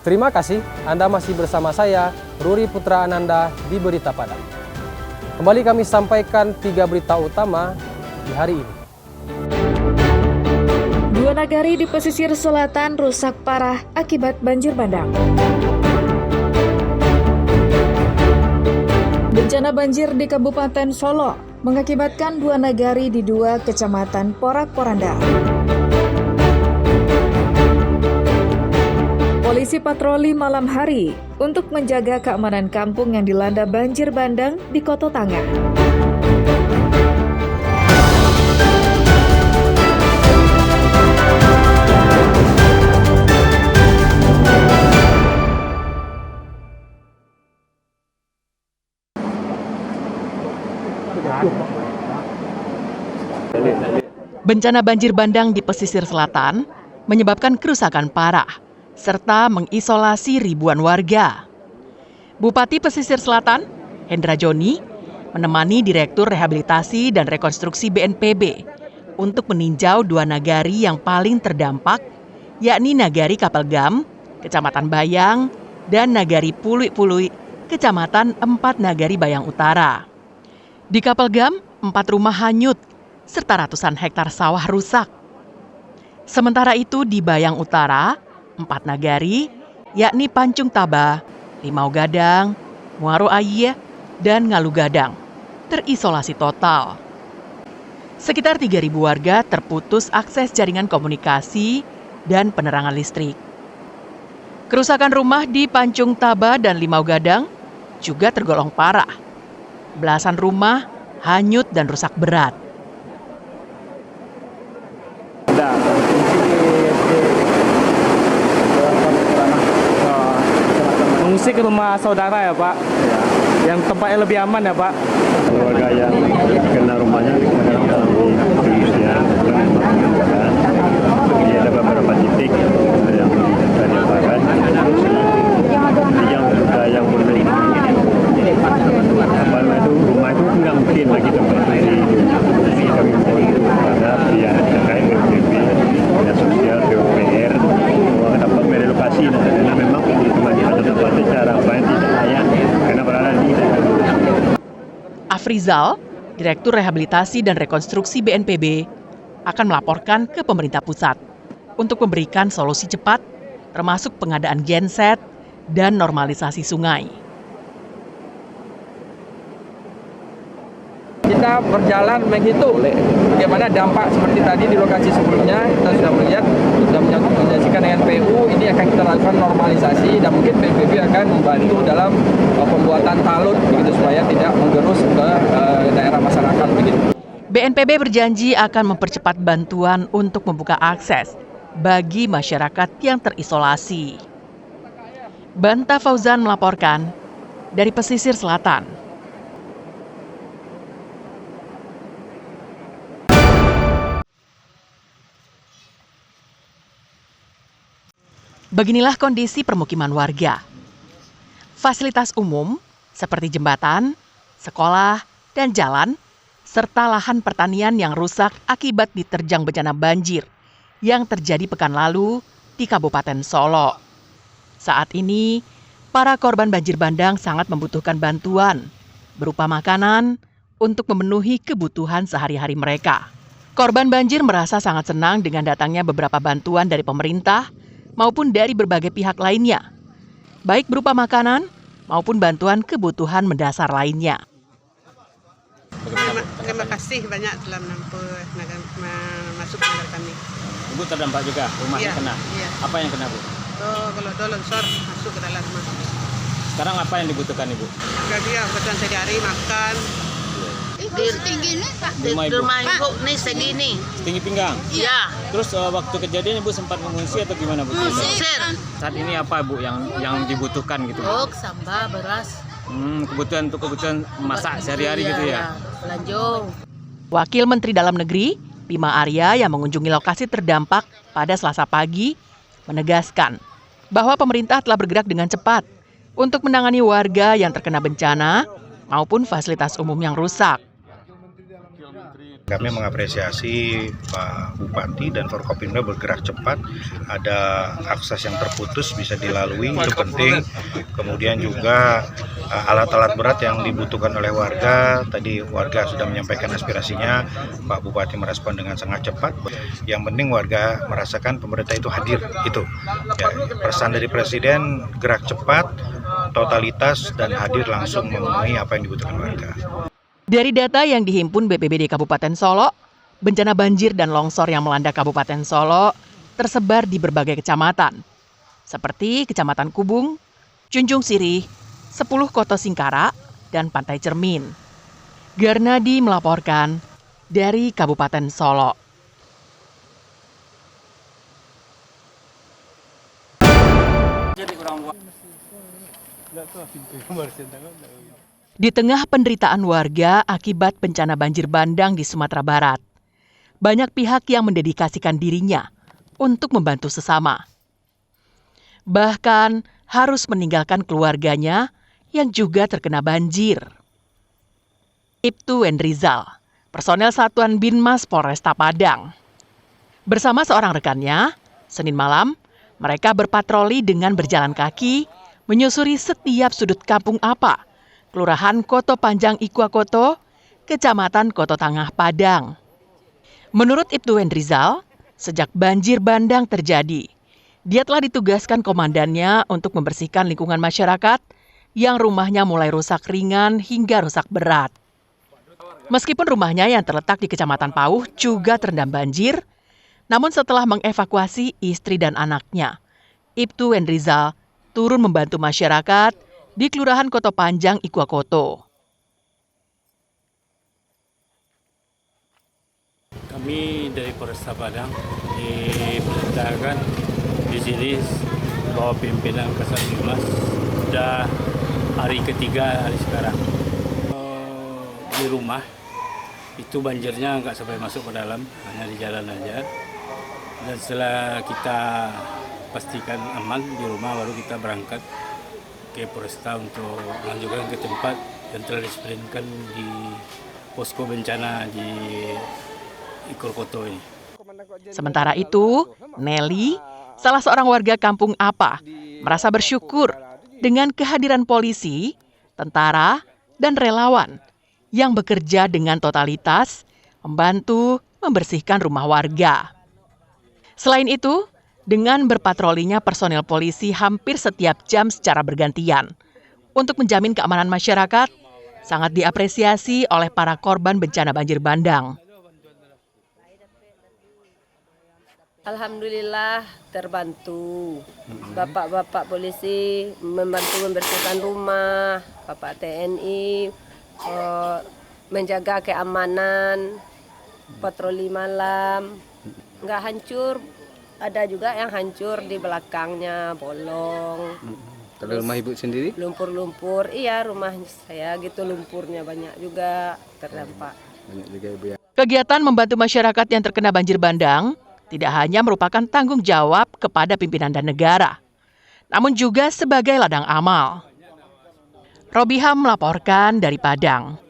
Terima kasih Anda masih bersama saya, Ruri Putra Ananda di Berita Padang. Kembali kami sampaikan 3 berita utama di hari ini. 2 nagari di pesisir selatan rusak parah akibat banjir bandang. Bencana banjir di Kabupaten Solo mengakibatkan 2 nagari di 2 kecamatan Porak-Poranda. Polisi patroli malam hari untuk menjaga keamanan kampung yang dilanda banjir bandang di Koto Tangah. Bencana banjir bandang di pesisir selatan menyebabkan kerusakan parah serta mengisolasi ribuan warga. Bupati Pesisir Selatan, Hendra Joni, menemani Direktur Rehabilitasi dan Rekonstruksi BNPB untuk meninjau 2 nagari yang paling terdampak, yakni Nagari Kapelgam, Kecamatan Bayang, dan Nagari Pului-Pului, Kecamatan 4 Nagari Bayang Utara. Di Kapelgam, 4 rumah hanyut, serta ratusan hektar sawah rusak. Sementara itu di Bayang Utara, 4 nagari, yakni Pancung Taba, Limau Gadang, Muaro Aie, dan Ngalu Gadang, terisolasi total. Sekitar 3.000 warga terputus akses jaringan komunikasi dan penerangan listrik. Kerusakan rumah di Pancung Taba dan Limau Gadang juga tergolong parah. Belasan rumah hanyut dan rusak berat. Mengungsi ke rumah saudara ya Pak, yang tempatnya lebih aman ya Pak. Keluarga yang kena rumahnya sekarang dalam pengungsian, jadi ada beberapa titik yang dari barat, yang belum rumah itu nggak mungkin lagi tempat ini kami mohon kepada pihak terkait BNPB, dinas sosial, PUPR dapat merelokasi karena memang rumah kita tempat secara apa yang tidak layak karena berada di Afrizal, Direktur Rehabilitasi dan Rekonstruksi BNPB, akan melaporkan ke pemerintah pusat untuk memberikan solusi cepat, termasuk pengadaan genset dan normalisasi sungai. Kita berjalan menghitung bagaimana dampak seperti tadi di lokasi sebelumnya kita sudah melihat, sudah menyaksikan dengan PU, ini akan kita lakukan normalisasi dan mungkin BNPB akan membantu dalam pembuatan talud begitu supaya tidak menggerus ke daerah masyarakat begitu. BNPB berjanji akan mempercepat bantuan untuk membuka akses bagi masyarakat yang terisolasi. Banta Fauzan melaporkan dari pesisir selatan. Beginilah kondisi permukiman warga. Fasilitas umum seperti jembatan, sekolah, dan jalan, serta lahan pertanian yang rusak akibat diterjang bencana banjir yang terjadi pekan lalu di Kabupaten Solo. Saat ini, para korban banjir bandang sangat membutuhkan bantuan berupa makanan untuk memenuhi kebutuhan sehari-hari mereka. Korban banjir merasa sangat senang dengan datangnya beberapa bantuan dari pemerintah maupun dari berbagai pihak lainnya, baik berupa makanan maupun bantuan kebutuhan mendasar lainnya. Terima kasih banyak telah masuk ke negara kami. Ibu terdampak juga, rumahnya kena. Iya. Apa yang kena Bu? Kalau longsor masuk ke dalam rumah. Sekarang apa yang dibutuhkan Ibu? Jadi kebutuhan sehari-hari makan. Setinggi ini Pak. Di rumah Ibu nih segini. Setinggi pinggang? Iya. Terus waktu kejadian Ibu sempat mengungsi atau gimana Bu? Usir. Saat ini apa Bu yang dibutuhkan gitu? Sambal, beras. Kebutuhan untuk kebutuhan masak sehari-hari gitu ya? Lanjut. Wakil Menteri Dalam Negeri, Bima Arya yang mengunjungi lokasi terdampak pada Selasa pagi, menegaskan bahwa pemerintah telah bergerak dengan cepat untuk menangani warga yang terkena bencana maupun fasilitas umum yang rusak. Kami mengapresiasi Pak Bupati dan Forkopimda bergerak cepat, ada akses yang terputus bisa dilalui, itu penting. Kemudian juga alat-alat berat yang dibutuhkan oleh warga, tadi warga sudah menyampaikan aspirasinya, Pak Bupati merespon dengan sangat cepat. Yang penting warga merasakan pemerintah itu hadir, itu. Ya, pesan dari Presiden gerak cepat, totalitas, dan hadir langsung memenuhi apa yang dibutuhkan warga. Dari data yang dihimpun BPBD Kabupaten Solo, bencana banjir dan longsor yang melanda Kabupaten Solo tersebar di berbagai kecamatan, seperti Kecamatan Kubung, Junjung Sirih, 10 Koto Singkara, dan Pantai Cermin. Garnadi melaporkan dari Kabupaten Solo. Di tengah penderitaan warga akibat bencana banjir bandang di Sumatera Barat, banyak pihak yang mendedikasikan dirinya untuk membantu sesama. Bahkan harus meninggalkan keluarganya yang juga terkena banjir. Ibtu Wendrizal, personel Satuan Binmas Polresta Padang. Bersama seorang rekannya, Senin malam, mereka berpatroli dengan berjalan kaki, menyusuri setiap sudut kampung apa, Kelurahan Koto Panjang Ikuakoto, Kecamatan Koto Tangah Padang. Menurut Ibtu Wendrizal, sejak banjir bandang terjadi, dia telah ditugaskan komandannya untuk membersihkan lingkungan masyarakat yang rumahnya mulai rusak ringan hingga rusak berat. Meskipun rumahnya yang terletak di Kecamatan Pauh juga terendam banjir, namun setelah mengevakuasi istri dan anaknya, Ibtu Wendrizal turun membantu masyarakat di Kelurahan Koto Panjang Ikuakoto. Kami dari Polresta Padang diperintahkan di sini bahwa pimpinan Kasat Binmas sudah hari ketiga hari sekarang. Di rumah itu banjirnya nggak sampai masuk ke dalam, hanya di jalan aja. Dan setelah kita pastikan aman di rumah, baru kita berangkat ke Polresta untuk melanjutkan ke tempat yang telah diseprinkan di posko bencana di Ikuakoto ini. Sementara itu, Nelly, salah seorang warga kampung Apa, merasa bersyukur dengan kehadiran polisi, tentara, dan relawan yang bekerja dengan totalitas membantu membersihkan rumah warga. Selain itu, dengan berpatrolinya personel polisi hampir setiap jam secara bergantian untuk menjamin keamanan masyarakat, sangat diapresiasi oleh para korban bencana banjir bandang. Alhamdulillah terbantu. Bapak-bapak polisi membantu membersihkan rumah, Bapak TNI menjaga keamanan, patroli malam, nggak hancur. Ada juga yang hancur di belakangnya, bolong. Kalau rumah ibu sendiri? Lumpur-lumpur, iya rumah saya gitu lumpurnya banyak juga terdampak. Banyak juga ibu ya. Kegiatan membantu masyarakat yang terkena banjir bandang tidak hanya merupakan tanggung jawab kepada pimpinan dan negara, namun juga sebagai ladang amal. Robiham melaporkan dari Padang.